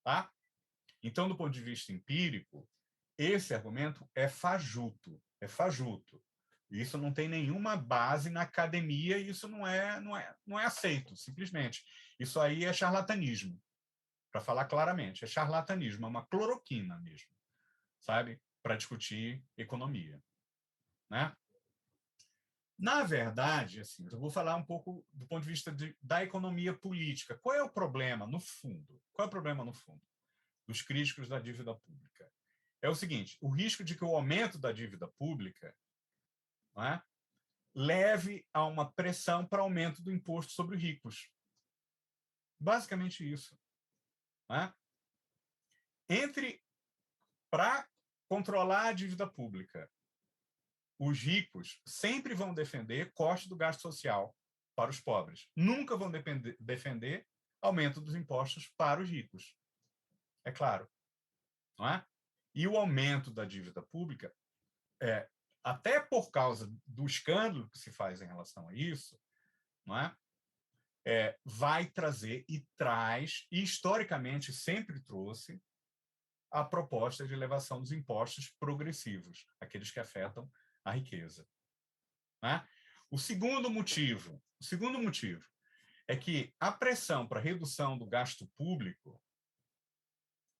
Tá? Então, do ponto de vista empírico, esse argumento é fajuto, é fajuto. Isso não tem nenhuma base na academia e isso não é aceito, simplesmente. Isso aí é charlatanismo, para falar claramente. É charlatanismo, é uma cloroquina mesmo, sabe? Para discutir economia. Né? Na verdade, assim, eu vou falar um pouco do ponto de vista da economia política. Qual é o problema, no fundo? Qual é o problema, no fundo, dos críticos da dívida pública? É o seguinte: o risco de que o aumento da dívida pública, não é, leve a uma pressão para aumento do imposto sobre os ricos. Basicamente isso. Não é? Para controlar a dívida pública, os ricos sempre vão defender corte do gasto social para os pobres. Nunca vão defender aumento dos impostos para os ricos. É claro. Não é? E o aumento da dívida pública, até por causa do escândalo que se faz em relação a isso, não é? Vai trazer e traz, e historicamente sempre trouxe, a proposta de elevação dos impostos progressivos, aqueles que afetam a riqueza. Né? O segundo motivo é que a pressão para redução do gasto público,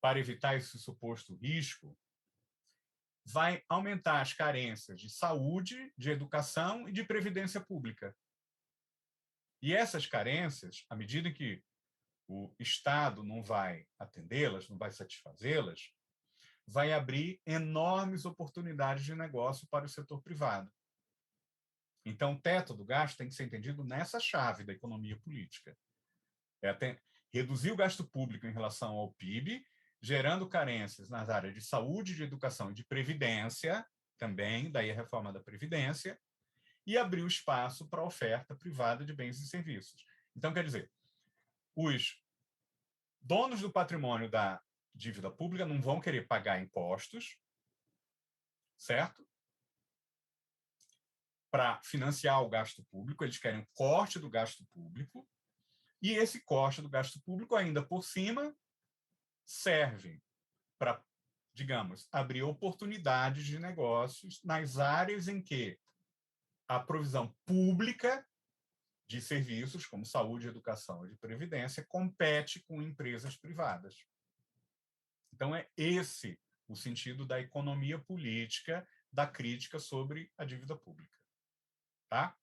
para evitar esse suposto risco, vai aumentar as carências de saúde, de educação e de previdência pública. E essas carências, à medida que o Estado não vai atendê-las, não vai satisfazê-las, vai abrir enormes oportunidades de negócio para o setor privado. Então, o teto do gasto tem que ser entendido nessa chave da economia política. Reduzir o gasto público em relação ao PIB, gerando carências nas áreas de saúde, de educação e de previdência, também, daí a reforma da Previdência, e abrir o espaço para a oferta privada de bens e serviços. Então, quer dizer, os donos do patrimônio da dívida pública não vão querer pagar impostos, certo? Para financiar o gasto público, eles querem um corte do gasto público, e esse corte do gasto público, ainda por cima, serve para, digamos, abrir oportunidades de negócios nas áreas em que a provisão pública de serviços, como saúde, educação e de previdência, compete com empresas privadas. Então, é esse o sentido da economia política, da crítica sobre a dívida pública. Tá?